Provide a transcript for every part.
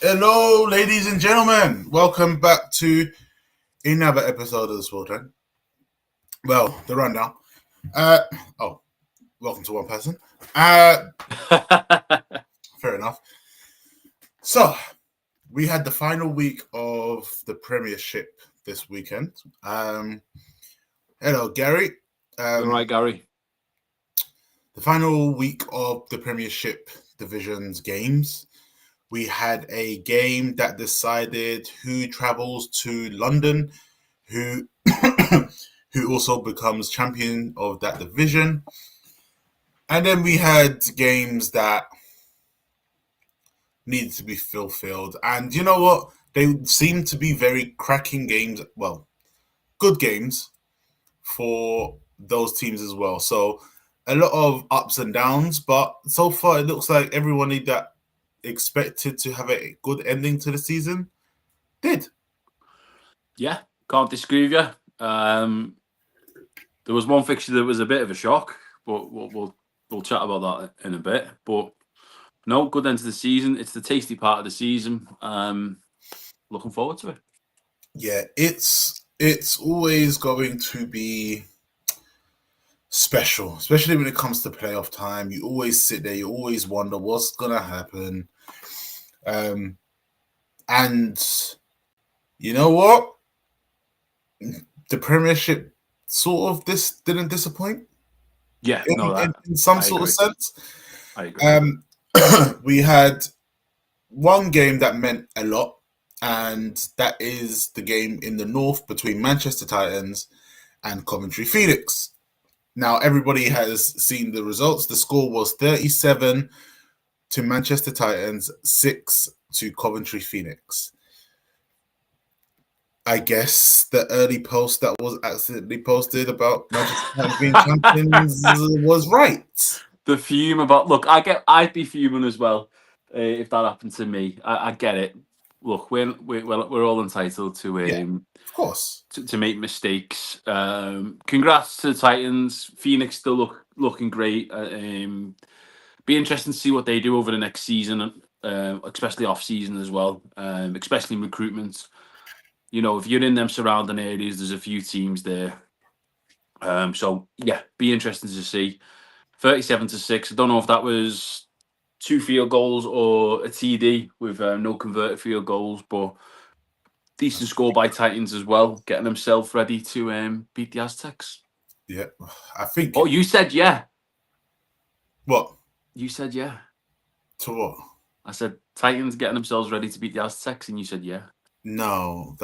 Hello, ladies and gentlemen. Welcome back to another episode of the Sport Train. Well, the rundown. Welcome to one person. Fair enough. So, we had the final week of the Premiership this weekend. Hello, Gary. All right, Gary. The final week of the Premiership Division's games. We had a game that decided who travels to London, who also becomes champion of that division. And then we had games that needed to be fulfilled. And you know what? They seemed to be very cracking games. Well, good games for those teams as well. So a lot of ups and downs. But so far, it looks like everyone that expected to have a good ending to the season did. Yeah, can't disagree with you. There was one fixture that was a bit of a shock, but we'll chat about that in a bit. But no, good end to the season. It's the tasty part of the season. Looking forward to it. Yeah, it's always going to be special, especially when it comes to playoff time. You always sit there, you always wonder what's gonna happen. And you know what? The Premiership sort of didn't disappoint. Yeah, in some sort of sense. I agree. We had one game that meant a lot, and that is the game in the north between Manchester Titans and Coventry Phoenix. Now, everybody has seen the results. The score was 37 to Manchester Titans, 6 to Coventry Phoenix. I guess the early post that was accidentally posted about Manchester Titans being champions was right. The fume about I'd be fuming as well if that happened to me. I get it. Look, we're all entitled to of course, to make mistakes. Congrats to the Titans. Phoenix still looking great. Be interesting to see what they do over the next season, especially off season as well, especially in recruitment. You know, if you're in them surrounding areas, there's a few teams there. So yeah, be interesting to see. 37-6. I don't know if that was 2 field goals or a TD with no converted field goals, but decent score by Titans as well, getting themselves ready to beat the Aztecs. Yeah, I think. Oh, you said yeah. What? You said yeah. To what? I said Titans getting themselves ready to beat the Aztecs, and you said yeah. No,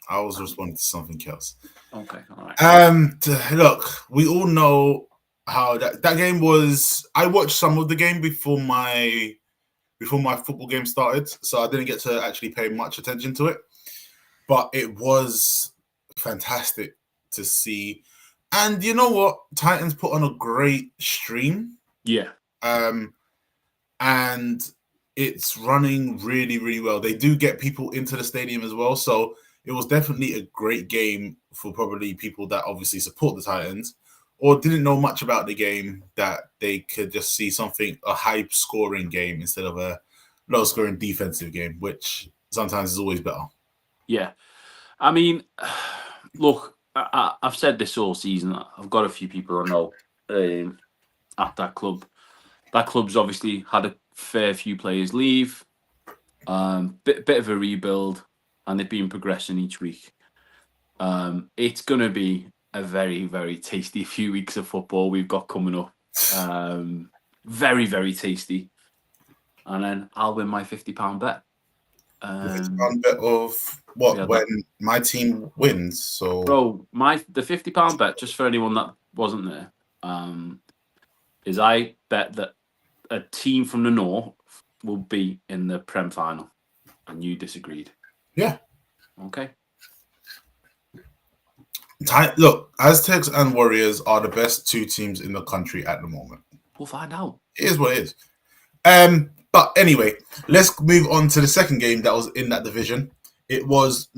I was responding to something else. Okay, all right. Look, we all know how that game was. I watched some of the game before my football game started, so I didn't get to actually pay much attention to it. But it was fantastic to see. And you know what? Titans put on a great stream. Yeah. And it's running really, really well. They do get people into the stadium as well. So it was definitely a great game for probably people that obviously support the Titans or didn't know much about the game, that they could just see a high-scoring game instead of a low-scoring defensive game, which sometimes is always better. Yeah. I mean, look, I've said this all season. I've got a few people I know at that club. That club's obviously had a fair few players leave, bit of a rebuild, and they've been progressing each week. It's going to be a very, very tasty few weeks of football we've got coming up. Very, very tasty. And then I'll win my £50 bet. £50 bet of what? When my team wins. So, bro, the £50 bet, just for anyone that wasn't there, is I bet that a team from the north will be in the Prem final, and you disagreed. Yeah. Okay. Look, Aztecs and Warriors are the best 2 teams in the country at the moment. We'll find out. It is what it is. But anyway, let's move on to the second game that was in that division. It was,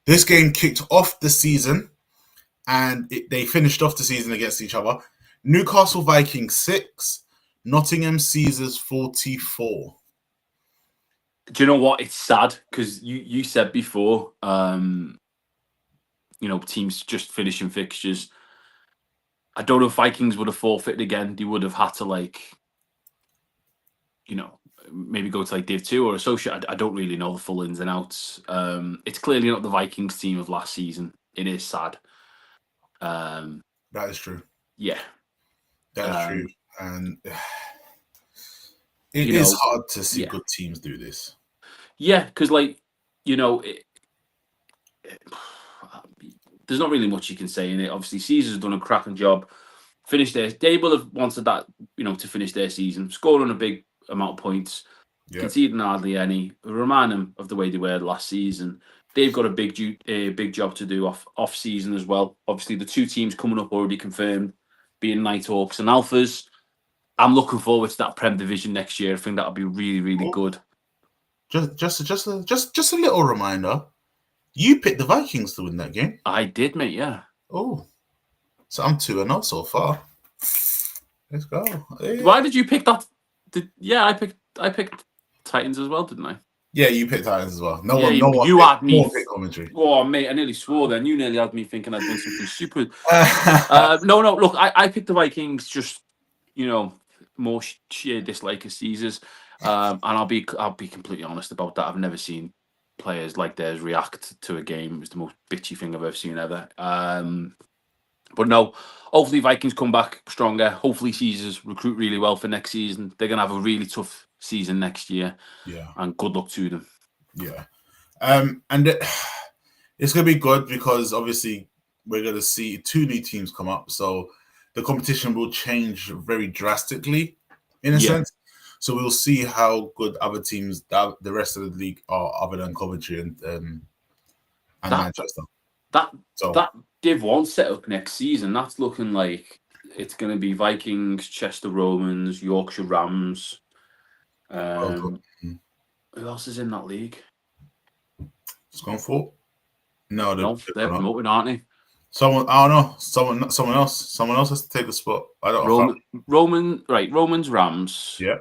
this game kicked off the season, and they finished off the season against each other. Newcastle Vikings 6, Nottingham Caesars 44. Do you know what? It's sad because you said before, teams just finishing fixtures. I don't know if Vikings would have forfeited again. They would have had to maybe go to like Div 2 or Associate. I don't really know the full ins and outs. It's clearly not the Vikings team of last season. It is sad. That is true. Yeah. That is true. And it is hard to see good teams do this. Yeah, because there's not really much you can say in it. Obviously, Caesar's done a cracking job. They will have wanted that, to finish their season, scoring a big amount of points, conceding hardly any. Remind them of the way they were last season. They've got a big job to do off season as well. Obviously, the two teams coming up already confirmed, being Nighthawks and Alphas. I'm looking forward to that Prem division next year. I think that'll be really, really good. Just a little reminder. You picked the Vikings to win that game. I did, mate. Yeah. Oh, so I'm 2-0 so far. Let's go. Yeah. Why did you pick that? I picked Titans as well, didn't I? Yeah, you picked Titans as well. No one had me. Commentary. Oh, mate, I nearly swore then. You nearly had me thinking I'd done something stupid. No. Look, I picked the Vikings. Just more sheer dislike of Caesars, and I'll be completely honest about that. I've never seen players like theirs react to a game. It's the most bitchy thing I've ever seen ever. But no, hopefully Vikings come back stronger. Hopefully Caesars recruit really well for next season. They're going to have a really tough season next year. Yeah. And good luck to them. Yeah. And it's going to be good because obviously we're going to see 2 new teams come up. So the competition will change very drastically in a sense. So we'll see how good other teams, the rest of the league are other than Coventry and Manchester. That Div 1 setup next season, that's looking like it's going to be Vikings, Chester Romans, Yorkshire Rams. Who else is in that league? Scunthorpe? No, they're promoting, aren't they? Someone, I don't know. Someone else has to take the spot. I don't know. Romans, Rams. Yeah.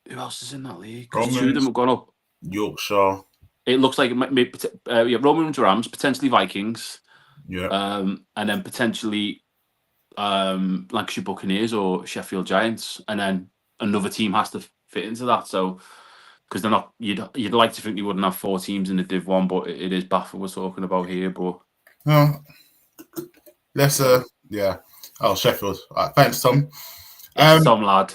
Who else is in that league? Because 2 of them have gone up. Yorkshire. It looks like it might be Romans, Rams, potentially Vikings. Yeah. And then potentially Lancashire Buccaneers or Sheffield Giants, and then another team has to fit into that. So because they're not, you'd like to think you wouldn't have 4 teams in the Div 1, but it is Baffle we're talking about here. But let's yeah. Oh, Sheffield. Thanks, Tom. Tom, lad.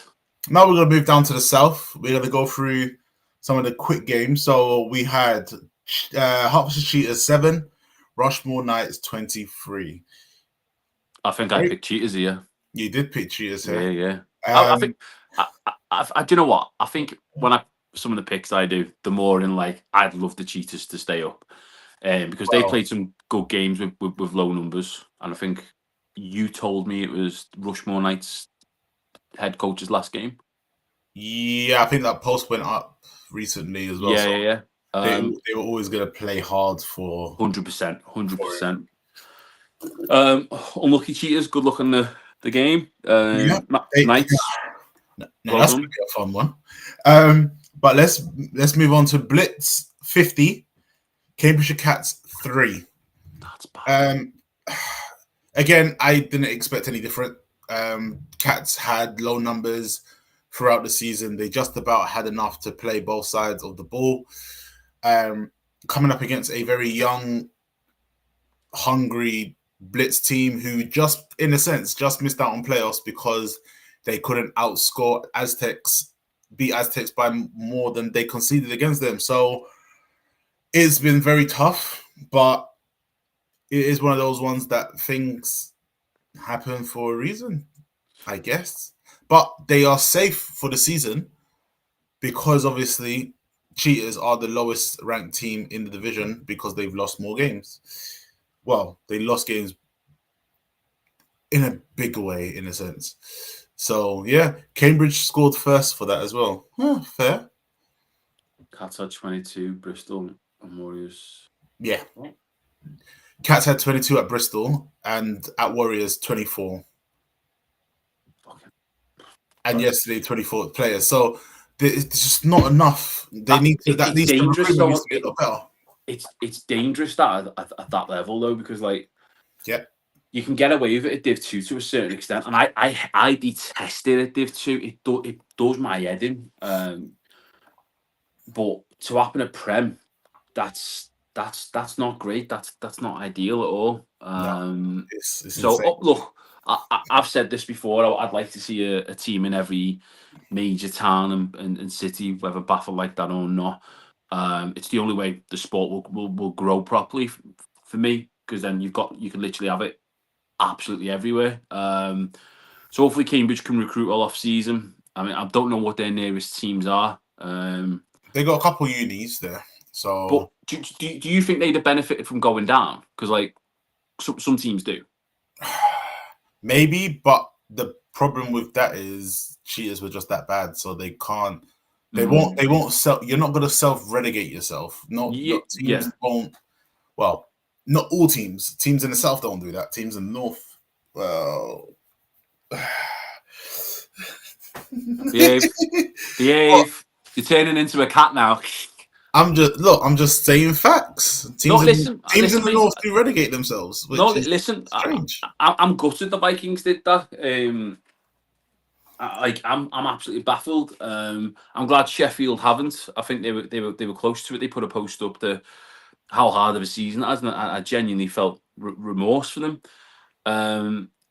Now we're going to move down to the south. We're going to go through some of the quick games. So we had Hertfordshire Cheetahs 7, Rushmore Knights 23. I think I picked Cheetahs here. You did pick Cheetahs here. Yeah. I think. Do you know what? I think when some of the picks I do, the more in I'd love the Cheetahs to stay up, because they played some good games with low numbers, and I think you told me it was Rushmore Knights head coach's last game. Yeah, I think that post went up recently as well. Yeah. They were always going to play hard for 100%. Unlucky Cheetahs. Good luck on the game. Knights. No, that's going to be a fun one. But let's move on to Blitz 50, Cambridgeshire Cats 3. That's bad. Again, I didn't expect any different. Cats had low numbers throughout the season. They just about had enough to play both sides of the ball. Coming up against a very young, hungry Blitz team who just, in a sense, just missed out on playoffs because they couldn't beat Aztecs by more than they conceded against them. So it's been very tough, but it is one of those ones that things happen for a reason, I guess. But they are safe for the season because obviously Cheetahs are the lowest ranked team in the division because they've lost more games. Well, they lost games in a big way, in a sense. So, yeah, Cambridge scored first for that as well. Fair. Cats had 22, Bristol and Warriors. Yeah. Cats had 22 at Bristol, and at Warriors 24, and Right. yesterday 24 players. So it's just not enough. They That need to. That it's needs to dangerous. recruitment needs So to get a lot better. it's dangerous that at that level though, because like Yeah, you can get away with it at Div 2 to a certain extent, and I detest it at Div 2. It does my head in. But to happen at Prem, that's not great. That's not ideal at all. no, it's So insane. look, I've said this before. I'd like to see a team in every major town and city, whether baffled like that or not. It's the only way the sport will grow properly for me, because then you can literally have it absolutely everywhere. So hopefully Cambridge can recruit all off season. I mean, I don't know what their nearest teams are. They got a couple unis there, But so do you think they'd have benefited from going down? Because like some teams do. maybe. But the problem with that is cheaters were just that bad, so they can't. They won't. Mm. They won't sell. You're not going to self relegate yourself. Yeah, Not teams yeah, won't. Well, not all teams. Teams in the south don't do that. Teams in the north. Well, behave, behave. You're turning into a cat now. I'm just saying facts. No, listen, Teams in listen, the mate. north do relegate themselves, No, which is listen. strange. I'm gutted the Vikings did that. I'm absolutely baffled. I'm glad Sheffield haven't. I think they were close to it. They put a post up to how hard of a season it has, and I genuinely felt remorse for them.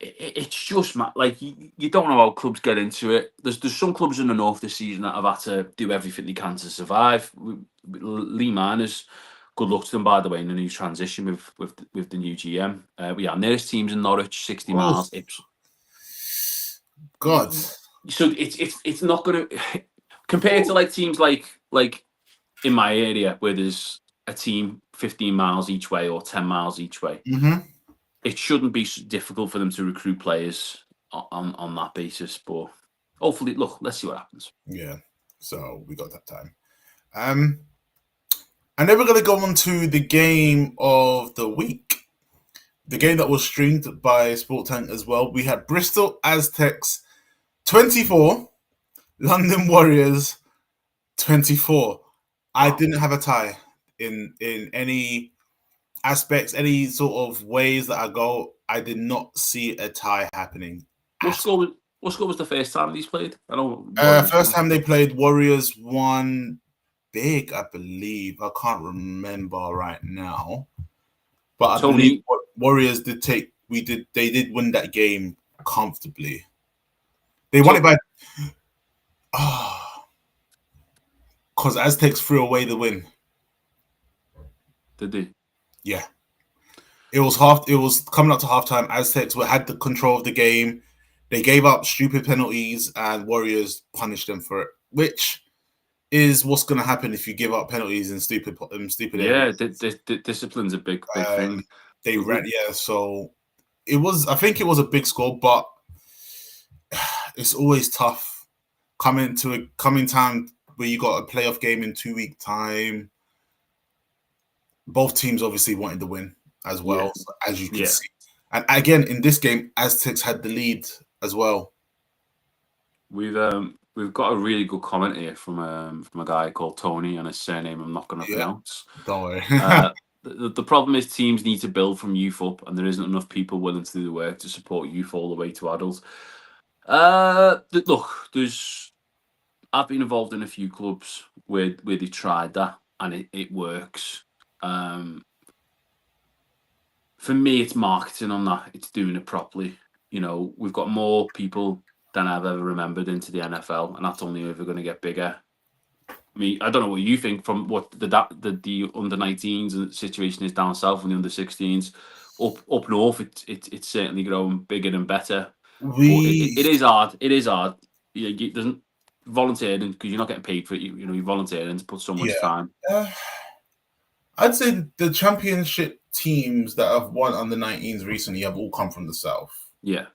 It's just like you don't know how clubs get into it. There's some clubs in the north this season that have had to do everything they can to survive. Lee Miners, good luck to them by the way in the new transition with the new GM. Our nearest teams in Norwich, 60 Oh miles. God, So it's not going to compared to like teams like in my area where there's a team 15 miles each way or 10 miles each way. mm-hmm. It shouldn't be difficult for them to recruit players on that basis. But hopefully, look, let's see what happens. Yeah. So we got that time. And then we're gonna go on to the game of the week. The game that was streamed by Sport Tank as well. We had Bristol Aztecs 24, London Warriors 24. I Wow. didn't have a tie in any aspects, any sort of ways that I go. I did not see a tie happening What at score was what score was the first time these played? I know all. Warriors First won. time they played, Warriors won big, I believe. I can't remember right now, but I believe Tony, Warriors did take. We did. They did win that game comfortably. They won it to, by because Aztecs threw away the win. did they? Yeah, it was half. It was coming up to halftime. Aztecs had the control of the game. They gave up stupid penalties, and Warriors punished them for it, which is what's going to happen if you give up penalties in stupid Yeah, areas. discipline's a big thing. Um, they ran, yeah. So it was. I think it was a big score, but it's always tough coming time where you got a playoff game in 2 week time. Both teams obviously wanted to win as Yeah, well, as you can yeah. see. And again, in this game, Aztecs had the lead as well. We've got a really good comment here from a guy called Tony, and his surname I'm not going to Yeah, pronounce. don't worry. The problem is teams need to build from youth up, and there isn't enough people willing to do the work to support youth all the way to adults. Look, I've been involved in a few clubs where they tried that and it works. For me, it's marketing on that. It's doing it properly. We've got more people than I've ever remembered into the NFL, and that's only ever going to get bigger. I mean, I don't know what you think from what the under 19s and situation is down south and the under 16s. Up north, it's certainly growing bigger and better. But we it is hard. It is hard. It doesn't volunteering because you're not getting paid for it. You're volunteering to put so much Yeah, time. I'd say the championship teams that have won under 19s recently have all come from the south. Yeah,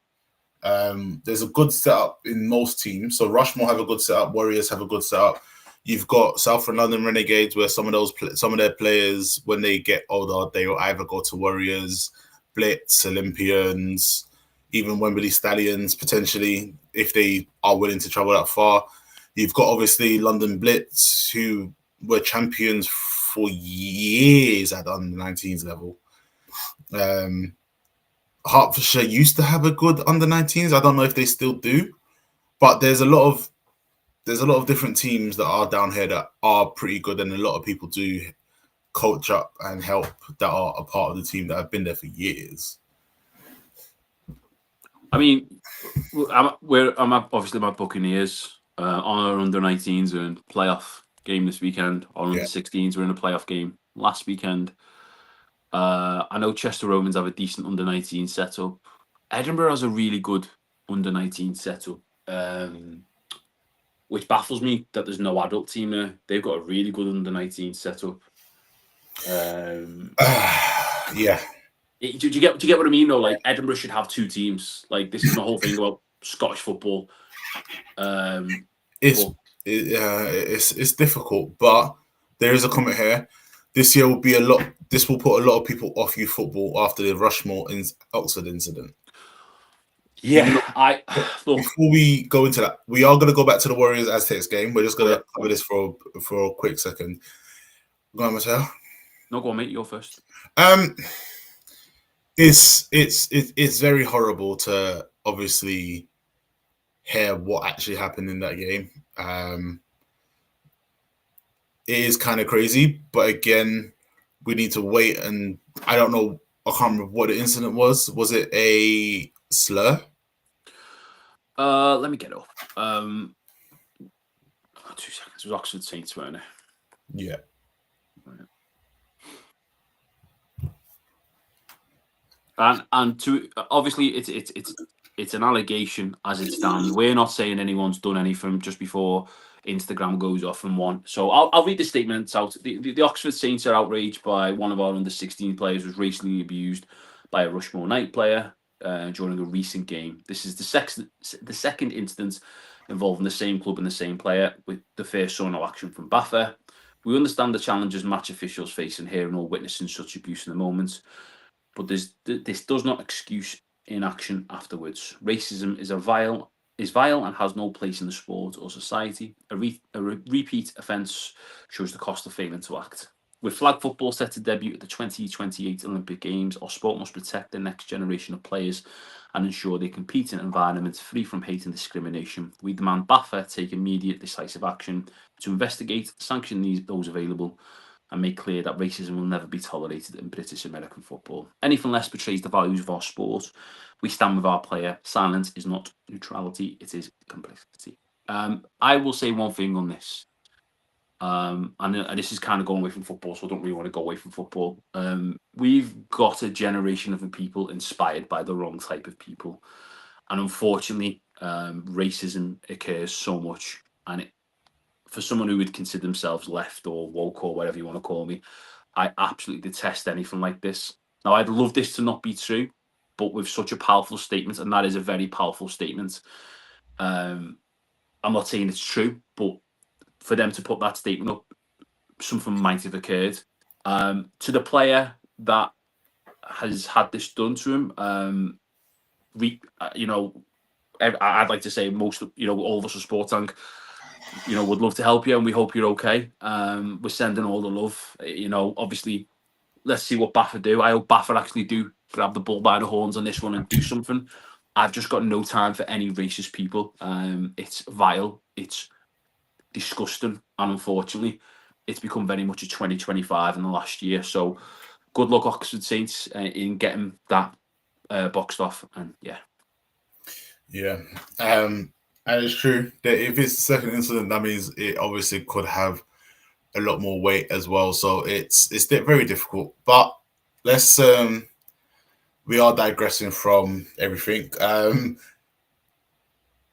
There's a good setup in most teams. So Rushmore have a good setup. Warriors have a good setup. You've got Southern London Renegades, where some of their players, when they get older, they will either go to Warriors, Blitz, Olympians, even Wembley Stallions potentially, if they are willing to travel that far. You've got obviously London Blitz, who were champions for years at the under-19s level. Hertfordshire used to have a good under-19s. I don't know if they still do, but there's a lot of different teams that are down here that are pretty good, and a lot of people do coach up and help that are a part of the team that have been there for years. I mean, I'm obviously my Buccaneers on our under-19s and playoff game this weekend. Our under-16s were in a playoff game last weekend. I know Chester Romans have a decent under-19 setup. Edinburgh has a really good under-19 setup, which baffles me that there's no adult team there. They've got a really good under-19 setup. Yeah. Do you get what I mean? Though, like Edinburgh should have two teams. Like this is the whole thing about Scottish football. It's difficult, but there is a comment here. This year will be a lot. This will put a lot of people off youth football after the Rushmore Oxford incident. Yeah, before we go into that, we are going to go back to the Warriors Aztecs game. We're just going to cover this for a quick second. Go on, Mateo. No, go on, mate. You're first. It's very horrible to obviously hear what actually happened in that game. It is kind of crazy, but again, we need to wait. And I don't know. I can't remember what the incident was. Was it a slur? Let me get it up. 2 seconds. It was Oxford Saints, weren't it? Yeah. And to obviously it's an allegation as it stands. We're not saying anyone's done anything just before Instagram goes off and won. So I'll read the statements out. The Oxford Saints are outraged by one of our under-16 players was racially abused by a Rushmore Night player during a recent game. This is the second instance involving the same club and the same player, with the first saw no action from BAFA. We understand the challenges match officials face in hearing or witnessing such abuse in the moment, but this does not excuse inaction afterwards. Racism is vile and has no place in the sport or society. A repeat offence shows the cost of failing to act. With flag football set to debut at the 2028 Olympic Games, our sport must protect the next generation of players and ensure they compete in environments free from hate and discrimination. We demand BAFA take immediate decisive action to investigate, sanction those available, and make clear that racism will never be tolerated in British American football. Anything less betrays the values of our sport. We stand with our player. Silence is not neutrality, it is complicity. I will say one thing on this. And this is kind of going away from football, so I don't really want to go away from football. We've got a generation of people inspired by the wrong type of people. And unfortunately, racism occurs so much. And for someone who would consider themselves left or woke or whatever you want to call me, I absolutely detest anything like this. Now, I'd love this to not be true, but with such a powerful statement, and that is a very powerful statement. I'm not saying it's true, but for them to put that statement up, something might have occurred. To the player that has had this done to him, I'd like to say most, all of us at Sport Tank, would love to help you, and we hope you're okay. We're sending all the love. Obviously, let's see what BAFA do. I hope BAFA actually do grab the bull by the horns on this one and do something. I've just got no time for any racist people. It's vile. It's disgusting, and unfortunately, it's become very much a 2025 in the last year. So, good luck, Oxford Saints, in getting that boxed off. And yeah. And it's true that if it's the second incident, that means it obviously could have a lot more weight as well. So it's very difficult. But let's we are digressing from everything.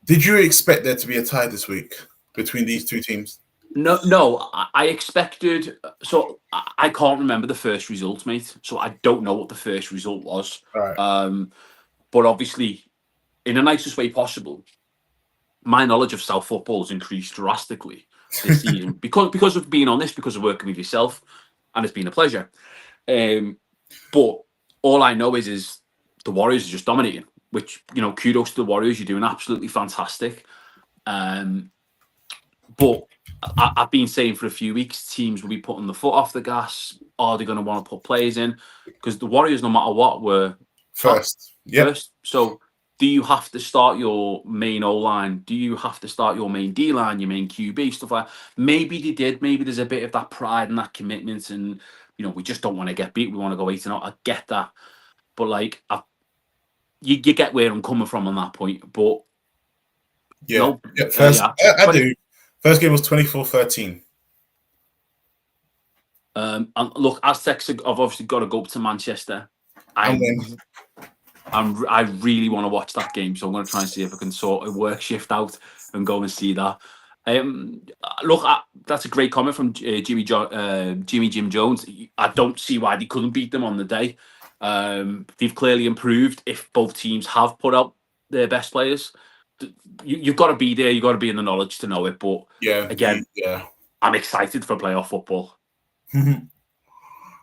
Did you expect there to be a tie this week between these two teams? No, I expected. So I can't remember the first result, mate. So I don't know what the first result was. Right. But obviously, in the nicest way possible, my knowledge of South football has increased drastically. this season because of being on this, because of working with yourself, and it's been a pleasure. But all I know is the Warriors are just dominating. Which, kudos to the Warriors. You're doing absolutely fantastic. But I've been saying for a few weeks, teams will be putting the foot off the gas. Are they going to want to put players in? Because the Warriors, no matter what, were first. Yep. First. So do you have to start your main O-line? Do you have to start your main D-line, your main QB, stuff like that? Maybe they did. Maybe there's a bit of that pride and that commitment and, we just don't want to get beat. We want to go 8-0. I get that. But, you get where I'm coming from on that point. But, yeah. First, I do. First game was 24-13. And look, Aztecs have obviously got to go up to Manchester. I really want to watch that game, so I'm going to try and see if I can sort of work shift out and go and see that. Look, that's a great comment from Jimmy Jim Jones. I don't see why they couldn't beat them on the day. They've clearly improved. If both teams have put out their best players, you've got to be there. You've got to be in the knowledge to know it. But again, I'm excited for playoff football.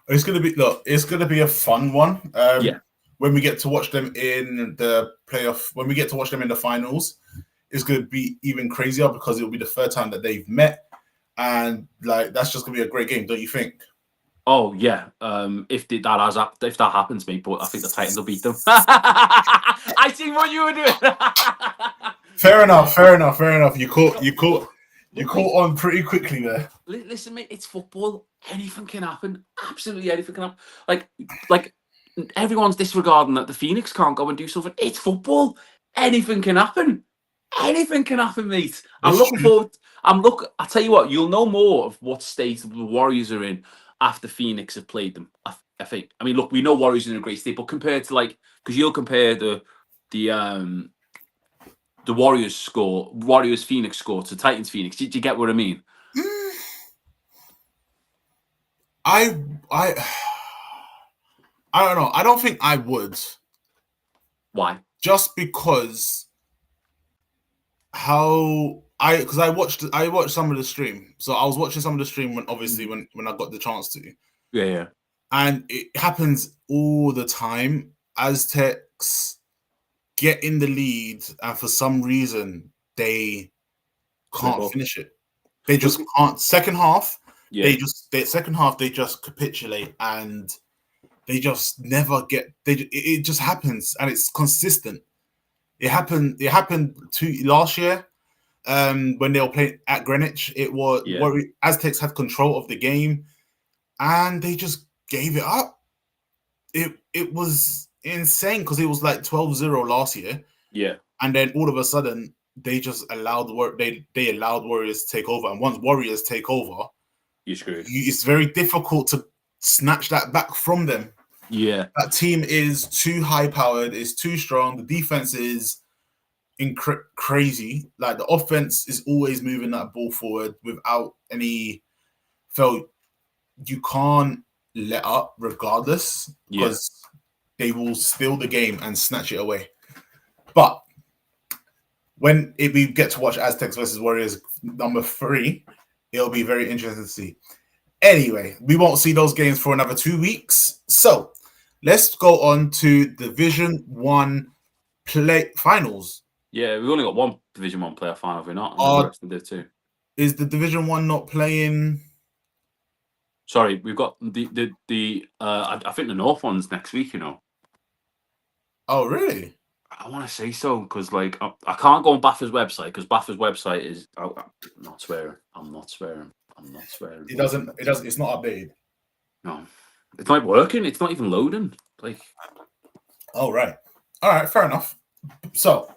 It's gonna be a fun one. When we get to watch them in the playoff, when we get to watch them in the finals, it's going to be even crazier because it'll be the third time that they've met, and that's just going to be a great game, don't you think? Oh yeah, if that happens, mate, but I think the Titans will beat them. I see what you were doing. Fair enough. You caught on pretty quickly there. Listen, mate, it's football. Anything can happen. Absolutely anything can happen. Like. Everyone's disregarding that the Phoenix can't go and do something. It's football. Anything can happen. Anything can happen, mate. I'm looking forward. I tell you what, you'll know more of what state the Warriors are in after Phoenix have played them. I think. I mean, look, we know Warriors are in a great state, but compared to because you'll compare the Warriors Phoenix score to Titans Phoenix. Did you get what I mean? I don't know. I don't think I would. Why? Just because because I watched some of the stream. So I was watching some of the stream when I got the chance to. Yeah. And it happens all the time. Aztecs get in the lead, and for some reason they can't finish it. They just can't. Second half, they just capitulate and. They just never get. It just happens, and it's consistent. It happened last year, when they were playing at Greenwich. It was Aztecs had control of the game, and they just gave it up. It was insane because it was like 12-0 last year. Yeah, and then all of a sudden they just allowed they allowed Warriors to take over, and once Warriors take over, you're screwed. It's very difficult to snatch that back from them. Yeah, that team is too high-powered. It's too strong. The defense is crazy. The offense is always moving that ball forward without any felt. You can't let up, regardless, because they will steal the game and snatch it away. But when we get to watch Aztecs versus Warriors number 3, it'll be very interesting to see. Anyway, we won't see those games for another 2 weeks. So let's go on to Division 1 play finals. Yeah, we've only got one Division 1 playoff final, have we not? And the rest of them too. Is the Division 1 not playing? Sorry, we've got I think the North one's next week, Oh, really? I want to say so, because I can't go on Baffa's website, because Baffa's website is... I'm not swearing. It doesn't. It's not updated. No. It's not working. It's not even loading. Oh, right. All right, fair enough. So,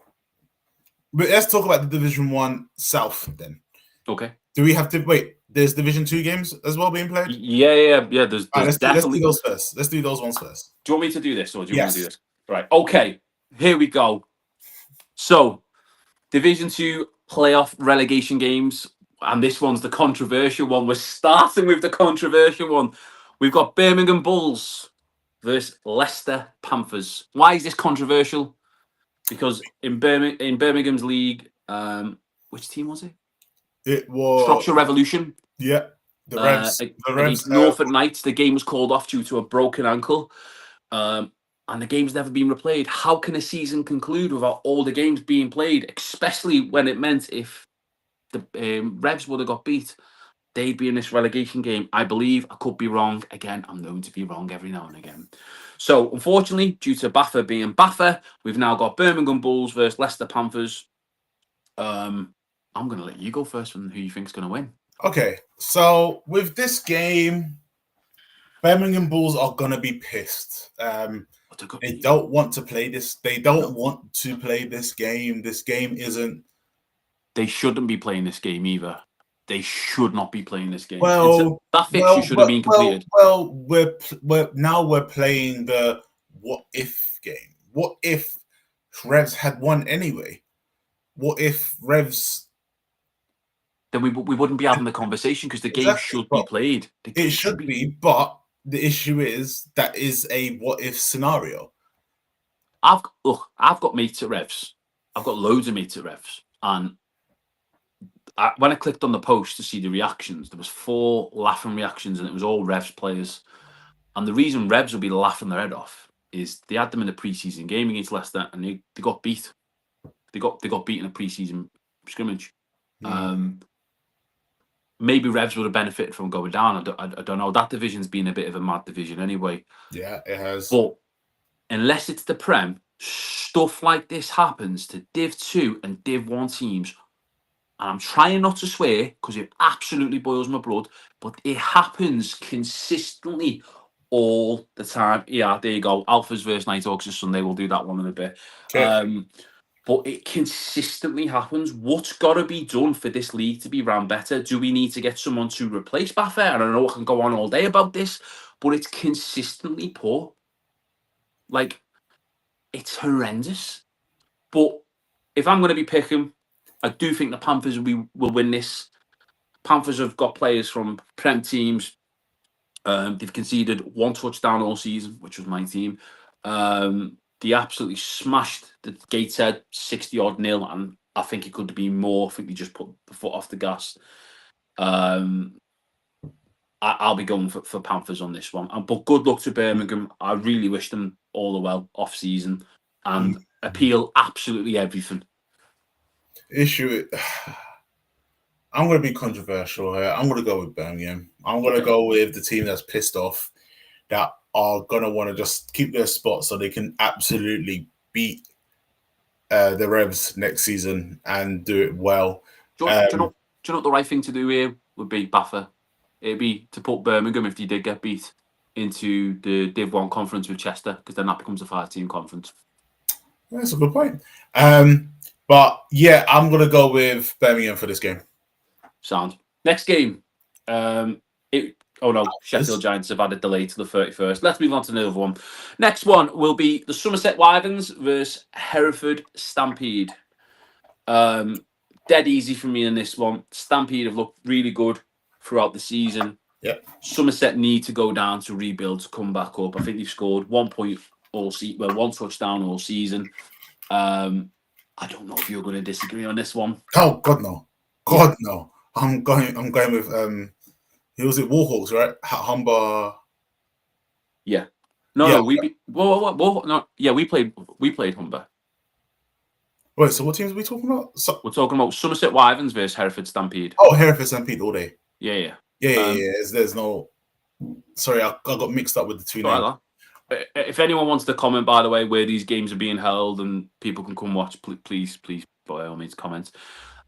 but let's talk about the Division 1 South then. Okay. Do we have to wait? There's Division 2 games as well being played? Yeah. There's let's definitely... do those first. Let's do those ones first. Do you want me to do this, or do you want to do this? Right. Okay. Here we go. So, Division 2 playoff relegation games. And this one's the controversial one. We're starting with the controversial one. We've got Birmingham Bulls versus Leicester Panthers. Why is this controversial? Because in Birmingham's league, which team was it? It was Shropshire Revolution yeah. The Revs. The Revs. against Norfolk Knights. The game was called off due to a broken ankle, and the game's never been replayed. How can a season conclude without all the games being played? Especially when it meant if the Revs would have got beat, they'd be in this relegation game. I believe. I could be wrong. Again, I'm known to be wrong every now and again. So, unfortunately, due to Baffa being Baffa, we've now got Birmingham Bulls versus Leicester Panthers. I'm going to let you go first on who you think's going to win. Okay, so with this game, Birmingham Bulls are gonna be pissed. They don't want to play this. They don't want to play this game. This game isn't. They shouldn't be playing this game either. They should not be playing this game. That fixture should have been completed. We're playing the what if game. What if Revs had won anyway? What if Revs? Then we wouldn't be having the conversation because the game should be played. It should be, but the issue is that is a what if scenario. I've got mates at Revs. I've got loads of mates at Revs, and when I clicked on the post to see the reactions, there was 4 laughing reactions, and it was all Revs players. And the reason Revs will be laughing their head off is they had them in a pre-season game against Leicester, and they got beat. They got beat in a pre-season scrimmage. Maybe Revs would have benefited from going down. I don't know. That division's been a bit of a mad division anyway. Yeah, it has. But unless it's the Prem, stuff like this happens to Div 2 and Div 1 teams. And I'm trying not to swear because it absolutely boils my blood, but it happens consistently all the time. Yeah, there you go. Alphas versus Nighthawks this Sunday. We'll do that one in a bit. Okay. But it consistently happens. What's got to be done for this league to be ran better? Do we need to get someone to replace Baffa? I don't know. I can go on all day about this, but it's consistently poor. Like, it's horrendous. But if I'm going to be picking, I do think the Panthers will win this. Panthers have got players from Prem teams. They've conceded 1 touchdown all season, which was my team. They absolutely smashed the Gateshead 60-odd nil, and I think it could have been more. I think they just put the foot off the gas. I'll be going for Panthers on this one. But good luck to Birmingham. I really wish them all the well off season and appeal absolutely everything. I'm going to be controversial here. I'm going to go with Birmingham. I'm going to go with the team that's pissed off, that are going to want to just keep their spot so they can absolutely beat the Revs next season and do it well. Do you know what the right thing to do here would be, Baffa? It'd be to put Birmingham, if they did get beat, into the Div 1 conference with Chester, because then that becomes a 5-team conference. That's a good point. But yeah, I'm going to go with Birmingham for this game. Sound. Next game. Sheffield Giants have had a delay to the 31st. Let's move on to another one. Next one will be the Somerset Wyverns versus Hereford Stampede. Dead easy for me in this one. Stampede have looked really good throughout the season. Yep. Somerset need to go down to rebuild, to come back up. I think they've scored 1 point one touchdown all season. I don't know if you're going to disagree on this one. Oh God, no! God, no! I'm going with He was at Warhawks, right? Humber. Yeah. No, we played Humber. Wait, so what teams are we talking about? We're talking about Somerset Wyverns versus Hereford Stampede. Oh, Hereford Stampede all day. Yeah. There's no. Sorry, I got mixed up with the two names. If anyone wants to comment, by the way, where these games are being held and people can come watch, please, by all means, comment.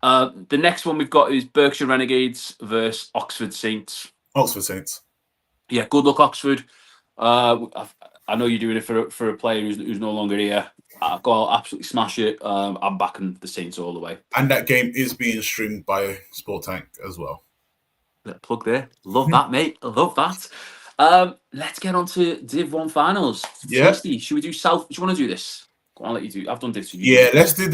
The next one we've got is Berkshire Renegades versus Oxford Saints. Oxford Saints. Yeah, good luck, Oxford. I know you're doing it for a player who's no longer here. I'll absolutely smash it. I'm backing the Saints all the way. And that game is being streamed by Sport Tank as well. Plug there. Love that, mate. I love that. Let's get on to Div 1 finals. Yeah. Tasty. Should we do South? Do you want to do this? Go on, I'll let you do. I've done Div 2. Yeah, let's do.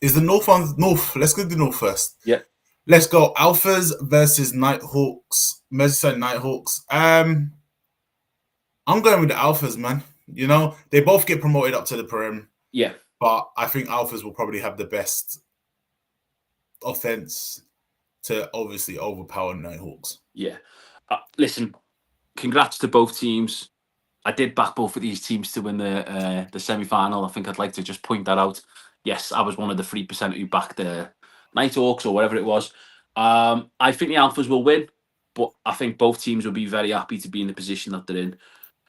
Is the North on North? Let's go to the North first. Yeah. Let's go. Alphas versus Nighthawks. Merseyside Nighthawks. I'm going with the Alphas, man. You know, they both get promoted up to the Prem. Yeah. But I think Alphas will probably have the best offense to obviously overpower Nighthawks. Yeah. Listen, congrats to both teams. I did back both of these teams to win the semi-final. I think I'd like to just point that out. Yes, I was one of the 3% who backed the Nighthawks or whatever it was. I think the Alphas will win, but I think both teams will be very happy to be in the position that they're in.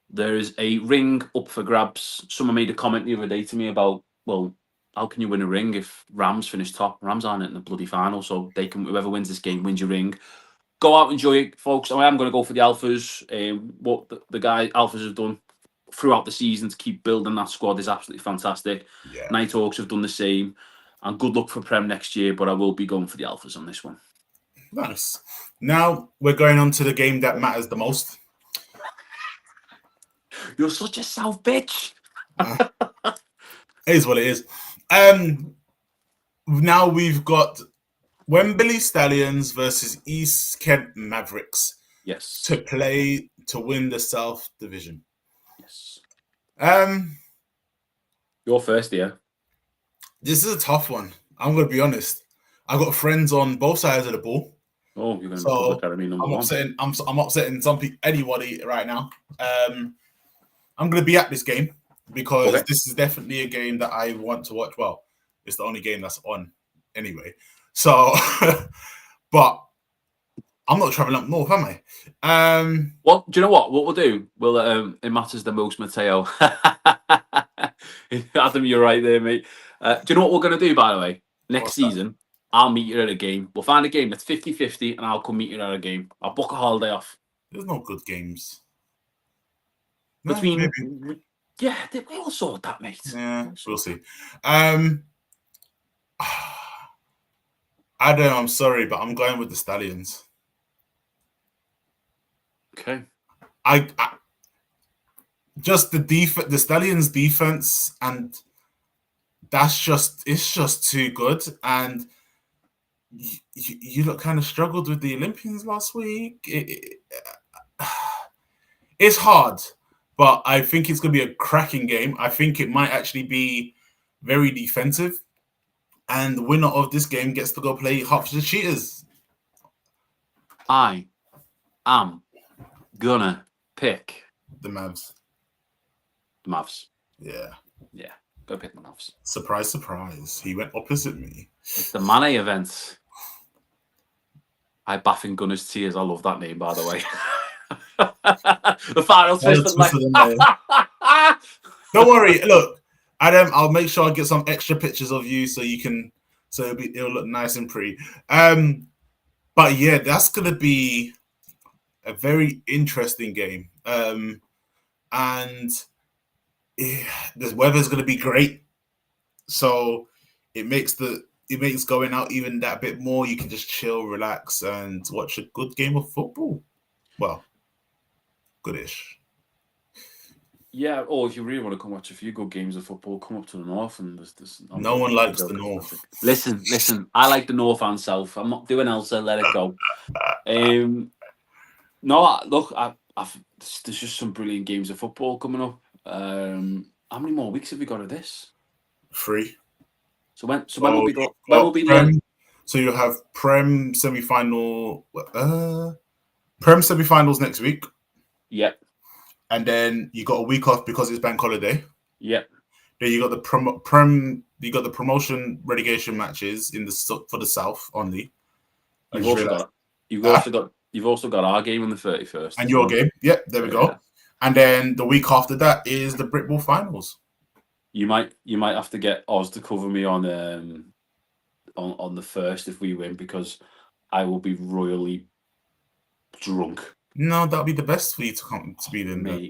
There is a ring up for grabs. Someone made a comment the other day to me about, well, how can you win a ring if Rams finish top? Rams aren't in the bloody final, so they can. Whoever wins this game wins your ring. Go out and enjoy it, folks. I am going to go for the Alphas. What the guy Alphas have done throughout the season to keep building that squad is absolutely fantastic. Yeah. Nighthawks have done the same. And good luck for Prem next year, but I will be going for the Alphas on this one. Nice. Now we're going on to the game that matters the most. You're such a South bitch. It is what it is. Now we've got Wembley Stallions versus East Kent Mavericks. Yes. To play to win the South Division. Yes. You're first, yeah. This is a tough one. I'm going to be honest. I've got friends on both sides of the ball. Oh, you're going to be public enemy number one. I'm upsetting anybody right now. I'm going to be at this game because this is definitely a game that I want to watch. Well, it's the only game that's on anyway. So, but I'm not traveling up north, am I? Well, do you know what? What we'll do? It matters the most, Mateo. Adam, you're right there, mate. Do you know what we're going to do, by the way? Next season, I'll meet you at a game. We'll find a game that's 50-50 and I'll come meet you at a game. I'll book a holiday off. There's no good games. We all saw that, mate. Yeah, we'll see. Adam, I'm sorry, but I'm going with the Stallions. Okay. I just the Stallions defense, and it's just too good. And you look kind of struggled with the Olympians last week. It's hard, but I think it's going to be a cracking game. I think it might actually be very defensive, and the winner of this game gets to go play Hertfordshire Cheaters. I am gonna pick the Mavs. The Mavs. Yeah. Yeah. Go pick the Mavs. Surprise, surprise. He went opposite me. It's the Mane event. I bath in Gunner's tears. I love that name, by the way. The final twist of Don't worry. Look, Adam, I'll make sure I get some extra pictures of you so it'll look nice and pretty. But yeah, that's gonna be a very interesting game. And the weather's going to be great. So it makes going out even that bit more. You can just chill, relax, and watch a good game of football. Well, goodish. Yeah, or if you really want to come watch a few good games of football, come up to the north. And there's no one likes the north. Listen. I like the north and south. I'm not doing Elsa. Let it go. No, look, there's just some brilliant games of football coming up. How many more weeks have we got of this? 3. So when will be the end? So you have Prem semi-final. Prem semi-finals next week. Yep. And then you got a week off because it's bank holiday. Yep. Then you got the You got the promotion relegation matches for the South only. You've also got our game on the 31st. And your game. Yep, there we go. And then the week after that is the Brit Ball finals. You might have to get Oz to cover me on the first if we win, because I will be royally drunk. No, that'll be the best for you to come to be in there.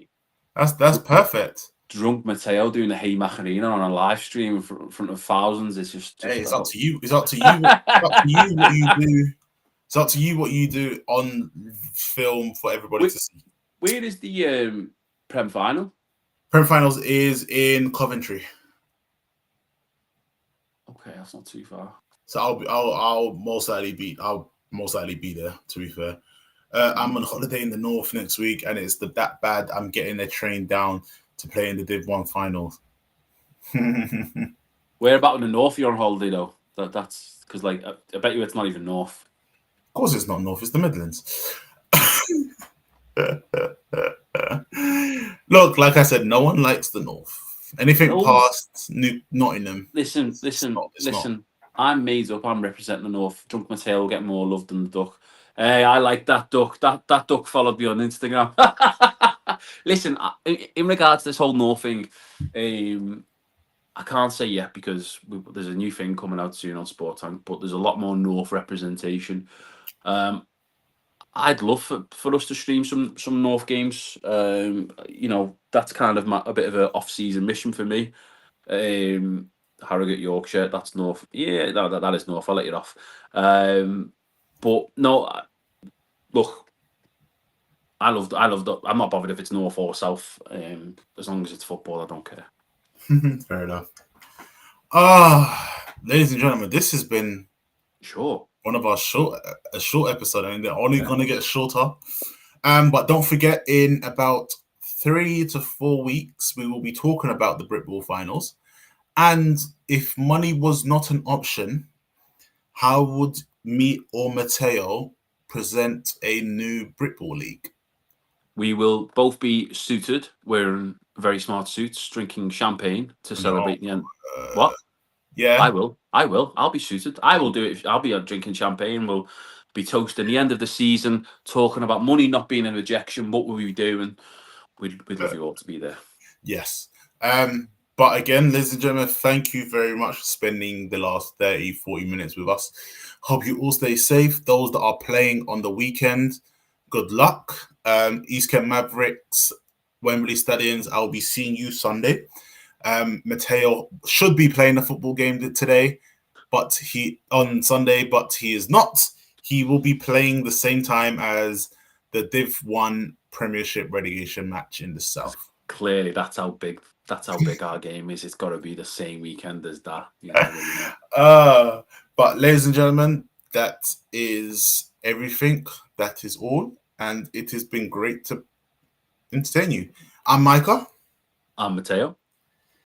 That's perfect. Drunk Mateo doing the Hey Macarena on a live stream in front of thousands. It's just it's up to you. It's up to you. It's up to you what you do. It's up to you what you do on film for everybody to see. Where is the Prem final? Prem finals is in Coventry. Okay, that's not too far. So I'll most likely be there. To be fair, I'm on holiday in the north next week, and it's that bad. I'm getting a train down to play in the Div 1 finals. Where about in the north you're on holiday though? That's because I bet you it's not even north. Of course, it's not North; it's the Midlands. Look, like I said, no one likes the North. Anything No, past Nottingham, listen, it's listen, not. It's not. listen. I'm made up. I'm representing the North. Drunk Mateo will get more love than the duck. Hey, I like that duck. That duck followed me on Instagram. Listen, in regards to this whole North thing, I can't say yet because there's a new thing coming out soon on Sport Tank, but there's a lot more North representation. Um, I'd love for us to stream some North games. That's kind of a bit of an off-season mission for me. Harrogate, Yorkshire, that's North. Yeah, that is North. I'll let you off. But no, look, I love that. I'm not bothered if it's North or South. As long as it's football, I don't care. Fair enough. Ladies and gentlemen, this has been Sure. one of our a short episode, and they're only Yeah. going to get shorter. But don't forget, in about 3 to 4 weeks, we will be talking about the Brit Ball finals. And if money was not an option, how would me or Mateo present a new Brit Ball league? We will both be suited, wearing very smart suits, drinking champagne to No, celebrate the end. What? I yeah. will. I will. I'll be suited. I will do it. I'll be drinking champagne. We'll be toasting the end of the season, talking about money not being a rejection. What will we do? And we'd love you all to be there. Yes. But again, ladies and gentlemen, thank you very much for spending the last 30, 40 minutes with us. Hope you all stay safe. Those that are playing on the weekend, good luck. East Kent Mavericks, Wembley Stallions, I'll be seeing you Sunday. Mateo should be playing a football game today, but on Sunday, but he is not. He will be playing the same time as the Div 1 Premiership relegation match in the South. Clearly, that's how big our game is. It's got to be the same weekend as that. You know. But ladies and gentlemen, that is everything. That is all, and it has been great to entertain you. I'm Micah. I'm Mateo.